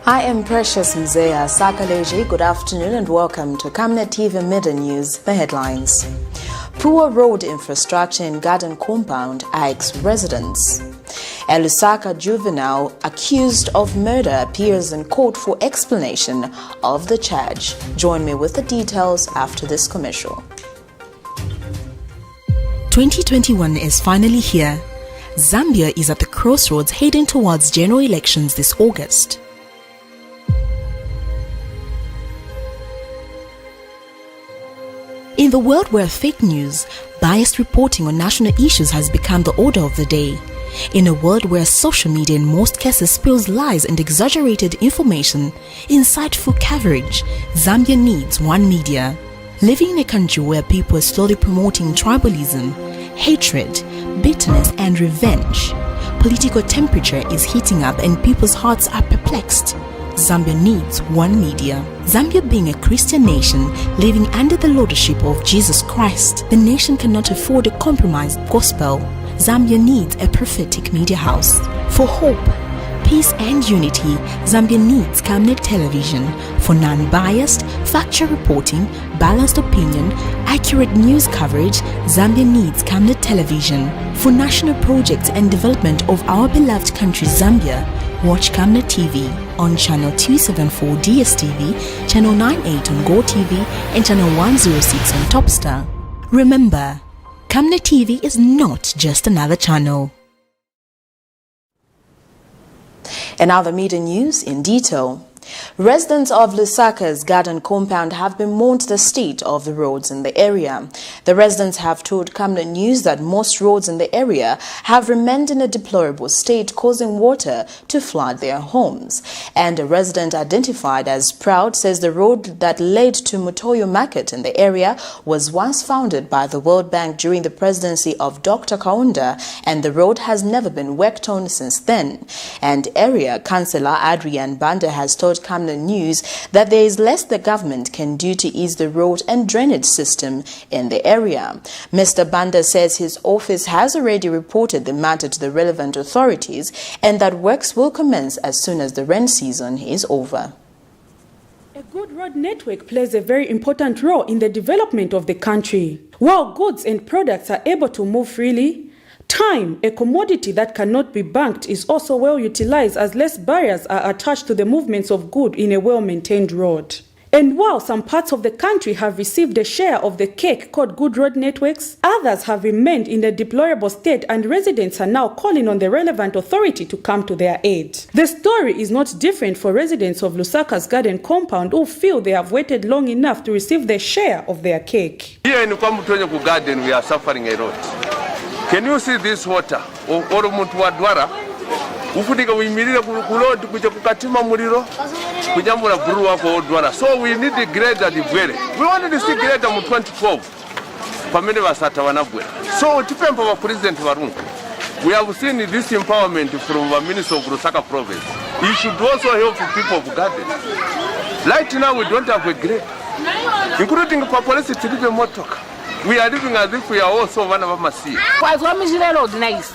I am Precious Mzeya Sakaleji. Good afternoon and welcome to Camnet TV Midday News. The headlines. Poor road infrastructure in garden compound IRKS residents. A LUSAKA juvenile accused of murder appears in court for explanation of the charge. Join me with the details after this commercial. 2021 is finally here. Zambia is at the crossroads heading towards general elections this August. In the world where fake news, biased reporting on national issues has become the order of the day, in a world where social media in most cases spills lies and exaggerated information, insightful coverage, Zambia needs one media. Living in a country where people are slowly promoting tribalism, hatred, bitterness and revenge, political temperature is heating up and people's hearts are perplexed. Zambia needs one media. Zambia being a Christian nation living under the lordship of Jesus Christ, the nation cannot afford a compromised gospel. Zambia needs a prophetic media house. For hope, peace and unity, Zambia needs Camnet television. For non-biased, factual reporting, balanced opinion, accurate news coverage, Zambia needs Camnet television. For national projects and development of our beloved country Zambia, watch Camnet TV on channel 274 DSTV, channel 98 on Go TV and channel 106 on Topstar. Remember, Camnet TV is not just another channel. And other media news in detail. Residents of LUSAKA's garden compound have bemoaned the state of the roads in the area. The residents have told Camnet News that most roads in the area have remained in a deplorable state, causing water to flood their homes. And a resident identified as Proud says the road that led to Mutoyo Market in the area was once founded by the World Bank during the presidency of Dr. Kaunda, and the road has never been worked on since then. And area councillor Adrian Banda has told Camnet News that there is less the government can do to ease the road and drainage system in the area. Mr. Banda says his office has already reported the matter to the relevant authorities and that works will commence as soon as the rain season is over. A good road network plays a very important role in the development of the country. While goods and products are able to move freely, time, a commodity that cannot be banked, is also well utilized as less barriers are attached to the movements of goods in a well-maintained road. And while some parts of the country have received a share of the cake called good road networks, others have remained in a deplorable state, and residents are now calling on the relevant authority to come to their aid. The story is not different for residents of LUSAKA's garden compound who feel they have waited long enough to receive their share of their cake. Here in Mutoyo garden we are suffering a lot. Can you see this water? Oro muntu wa dwara ufudika uyimirire ku road kuja kukatima muliro kujambula buru wako odwara. So we need the grader divwele. We wanted to see grader mu 2012 pamene basata wanabwera. So tipempa wa president warungu. We have seen this empowerment from the Minister of LUSAKA province. He should also help people of garden. Right now we don't have a grade, including police tilipe motoka. We are living as if we are also one of our sea. Was one road nice.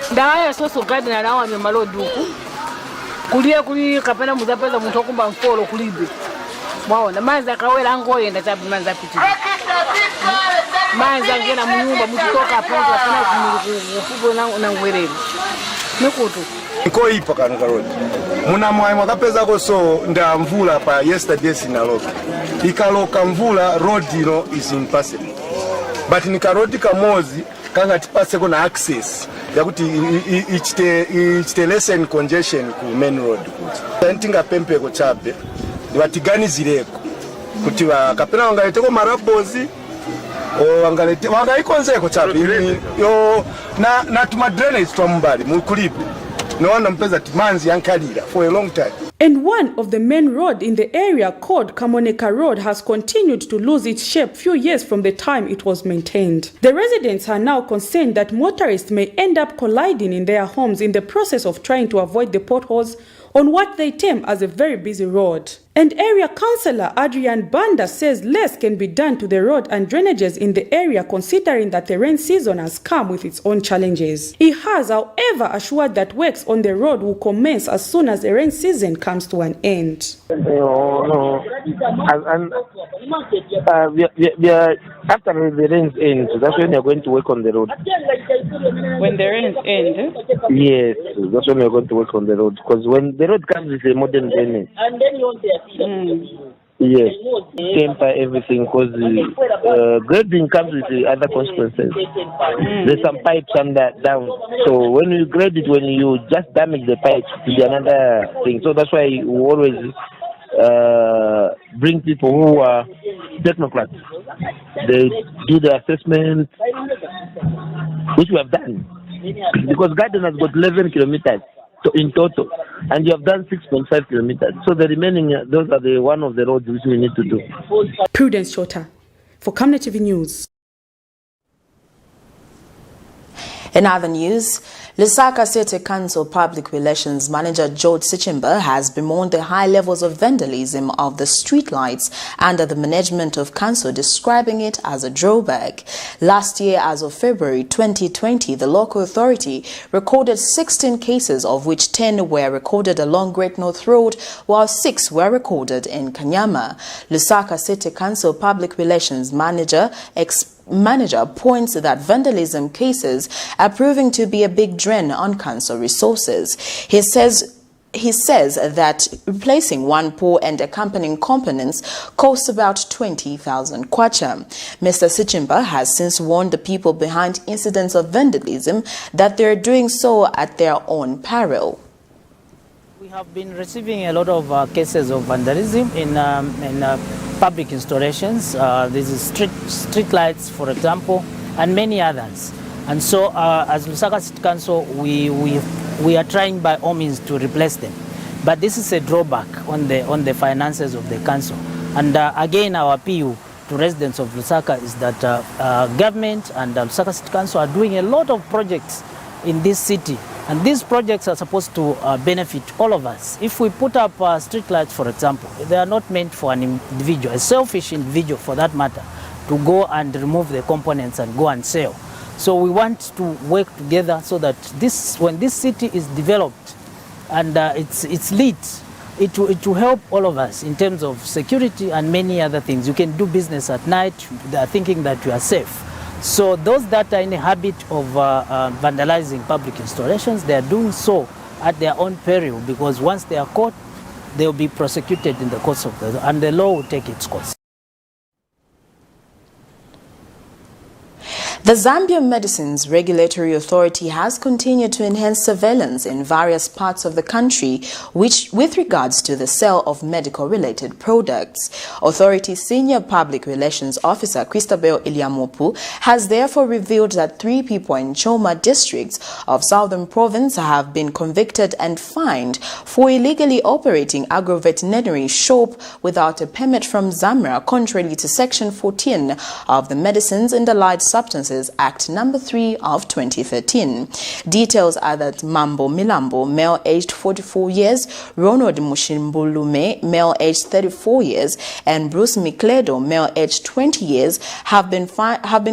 The I also garden around the Maloduku. Kulia Kuli Capena Muzapeta Mutokumba and follow Kulibi. Wow, the man's like away and going that have man's appetite. Man's again a move, Mutoka, people now waiting. No kutu. Niko ipo kanuka road. Muna mwaka pesa koso nda mvula pa yesterday sinaloka. Ikaloka mvula road is impassable. But nikarodi kamozi kanga tipaseko na access yakuti ichite lessen congestion ku main road kuti ntinga pempeko chabe ndiwatiganizireko kuti kapena wangaleteko marabozi o wangaikonzeko chabe yo na tuma drainage twamumbali mukulibe no one mpeza timanzi yankalira for a long time. And one of the main road in the area called Kamoneka Road has continued to lose its shape few years from the time it was maintained. The residents are now concerned that motorists may end up colliding in their homes in the process of trying to avoid the potholes on what they term as a very busy road. And area councillor Adrian Banda says less can be done to the road and drainages in the area considering that the rain season has come with its own challenges. He has, however, assured that works on the road will commence as soon as the rain season comes to an end. No. We are, after the rains end, that's when we are going to work on the road. When the rains end? Yes, that's when we are going to work on the road. Because when the road comes with a modern drainage. Yes, temper everything because grading comes with the other consequences. There's some pipes down. So when you grade it, when you just damage the pipes, it's another thing. So that's why we always bring people who are technocrats. They do the assessment, which we have done. Because Garden has got 11 kilometers in total, and you have done 6.5 kilometers. So the remaining, those are the one of the roads which we need to do. Prudence Shota for Camnet TV News. In other news, Lusaka City Council Public Relations Manager George Sichimba has bemoaned the high levels of vandalism of the streetlights under the management of council, describing it as a drawback. Last year, as of February 2020, the local authority recorded 16 cases, of which 10 were recorded along Great North Road, while 6 were recorded in Kanyama. Lusaka City Council Public Relations Manager points that vandalism cases are proving to be a big drain on council resources. He says that replacing one pole and accompanying components costs about 20,000 kwacha. Mr. Sichimba has since warned the people behind incidents of vandalism that they are doing so at their own peril. We have been receiving a lot of cases of vandalism in public installations. This is street lights, for example, and many others. And so, as Lusaka City Council, we are trying by all means to replace them. But this is a drawback on the finances of the council. And again, our appeal to residents of Lusaka is that government and Lusaka City Council are doing a lot of projects in this city. And these projects are supposed to benefit all of us. If we put up street lights, for example, they are not meant for an individual, a selfish individual for that matter, to go and remove the components and go and sell. So we want to work together so that when this city is developed and it's lit, it will help all of us in terms of security and many other things. You can do business at night, they are thinking that you are safe. So those that are in the habit of vandalizing public installations, they are doing so at their own peril, because once they are caught, they will be prosecuted in the course of the law, and the law will take its course. The Zambian Medicines Regulatory Authority has continued to enhance surveillance in various parts of the country with regards to the sale of medical-related products. Authority Senior Public Relations Officer Christabel Iliamopu has therefore revealed that 3 people in Choma districts of Southern Province have been convicted and fined for illegally operating agro-veterinary shop without a permit from Zamra, contrary to Section 14 of the Medicines and Allied Substances Act No. 3 of 2013. Details are that Mambo Milambo, male aged 44 years, Ronald Mushimbulume, male aged 34 years, and Bruce Mikledo, male aged 20 years, have been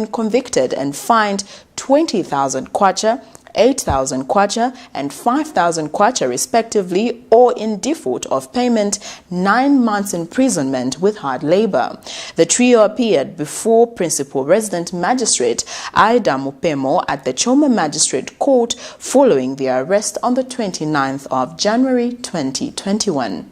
convicted and fined 20,000 kwacha, 8,000 kwacha and 5,000 kwacha respectively, or in default of payment, 9 months imprisonment with hard labor. The trio appeared before Principal Resident Magistrate Aida Mupemo at the Choma Magistrate Court following their arrest on the 29th of January 2021.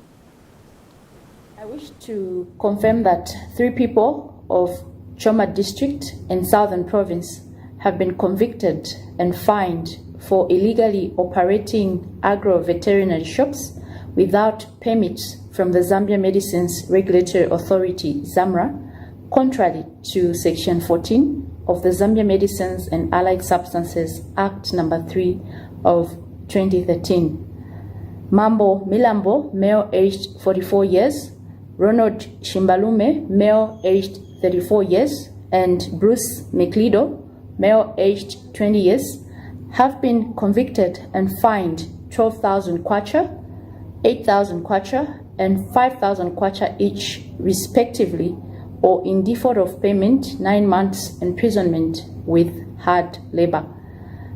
I wish to confirm that 3 people of Choma District in Southern Province have been convicted and fined for illegally operating agro-veterinary shops without permits from the Zambia Medicines Regulatory Authority, ZAMRA, contrary to Section 14 of the Zambia Medicines and Allied Substances Act No. 3 of 2013. Mambo Milambo, male aged 44 years, Ronald Shimbalume, male aged 34 years, and Bruce Mikledo, male aged 20 years, have been convicted and fined 12,000 kwacha, 8,000 kwacha, and 5,000 kwacha each, respectively, or in default of payment, 9 months imprisonment with hard labor.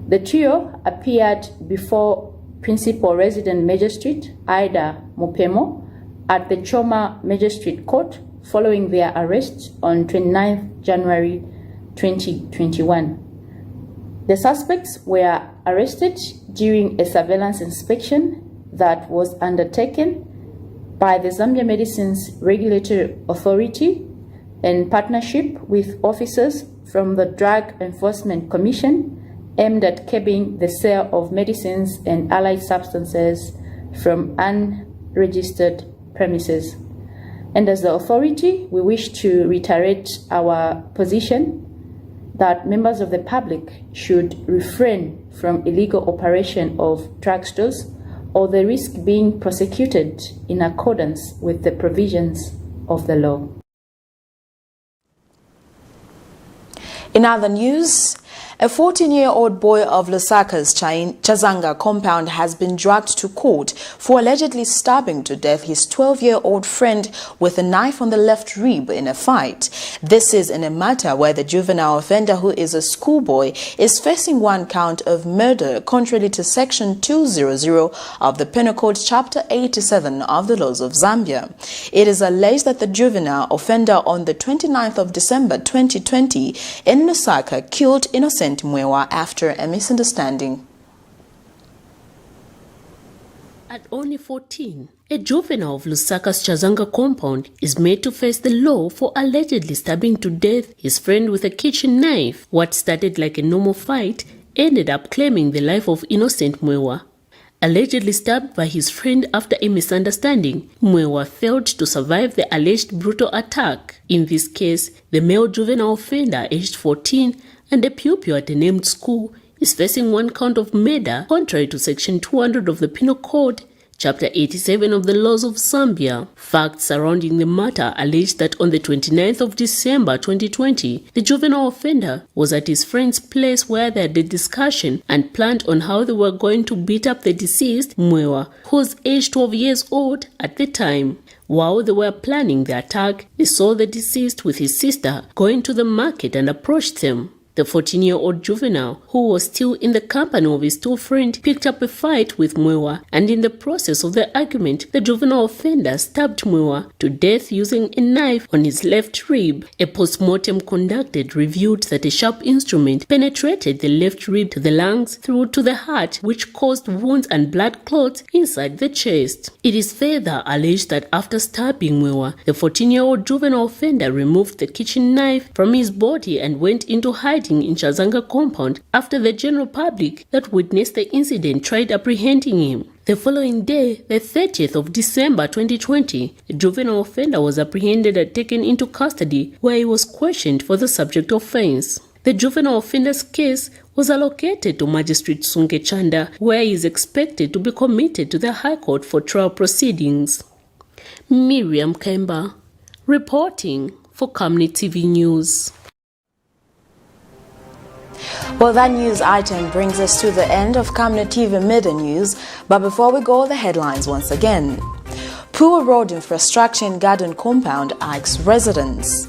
The trio appeared before Principal Resident Magistrate Ida Mupemo at the Choma Magistrate Court following their arrest on 29 January 2021. The suspects were arrested during a surveillance inspection that was undertaken by the Zambia Medicines Regulatory Authority in partnership with officers from the Drug Enforcement Commission aimed at curbing the sale of medicines and allied substances from unregistered premises. And as the authority, we wish to reiterate our position that members of the public should refrain from illegal operation of drugstores or the risk being prosecuted in accordance with the provisions of the law. In other news, a 14-year-old boy of LUSAKA's Chazanga compound has been dragged to court for allegedly stabbing to death his 12-year-old friend with a knife on the left rib in a fight. This is in a matter where the juvenile offender, who is a schoolboy, is facing 1 count of murder contrary to Section 200 of the Penal Code Chapter 87 of the laws of Zambia. It is alleged that the juvenile offender on the 29th of December 2020 in Lusaka killed innocent Mwewa after a misunderstanding. At only 14, a juvenile of Lusaka's Chazanga compound is made to face the law for allegedly stabbing to death his friend with a kitchen knife. What started like a normal fight ended up claiming the life of innocent Mwewa. Allegedly stabbed by his friend after a misunderstanding, Mwewa failed to survive the alleged brutal attack. In this case, the male juvenile offender, aged 14, and a pupil at a named school, is facing 1 count of murder contrary to Section 200 of the Penal Code, Chapter 87 of the laws of Zambia. Facts surrounding the matter allege that on the 29th of December 2020, the juvenile offender was at his friend's place where they had a discussion and planned on how they were going to beat up the deceased, Mwewa, who was aged 12 years old at the time. While they were planning the attack, they saw the deceased with his sister going to the market and approached them. The 14-year-old juvenile, who was still in the company of his 2 friends, picked up a fight with Mwewa, and in the process of the argument, the juvenile offender stabbed Mwewa to death using a knife on his left rib. A post-mortem conducted revealed that a sharp instrument penetrated the left rib to the lungs through to the heart, which caused wounds and blood clots inside the chest. It is further alleged that after stabbing Mwewa, the 14-year-old juvenile offender removed the kitchen knife from his body and went into hiding in Chazanga compound after the general public that witnessed the incident tried apprehending him. The following day, the 30th of December 2020, the juvenile offender was apprehended and taken into custody where he was questioned for the subject offense. The juvenile offender's case was allocated to Magistrate Sunke Chanda, where he is expected to be committed to the High Court for trial proceedings. Miriam Kemba, reporting for Camnet TV News. Well, that news item brings us to the end of Camnet TV Midday News, but before we go, the headlines once again. Poor road infrastructure in garden compound IRKS residents.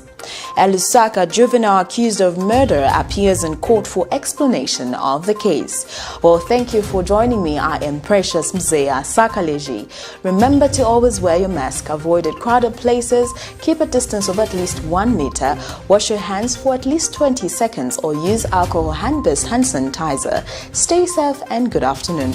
A LUSAKA juvenile accused of murder appears in court for explanation of the case. Well, thank you for joining me. I am Precious Mzeya Sakaleji. Remember to always wear your mask, avoid crowded places, keep a distance of at least 1 meter, wash your hands for at least 20 seconds or use alcohol hand-based hand sanitizer. Stay safe and good afternoon.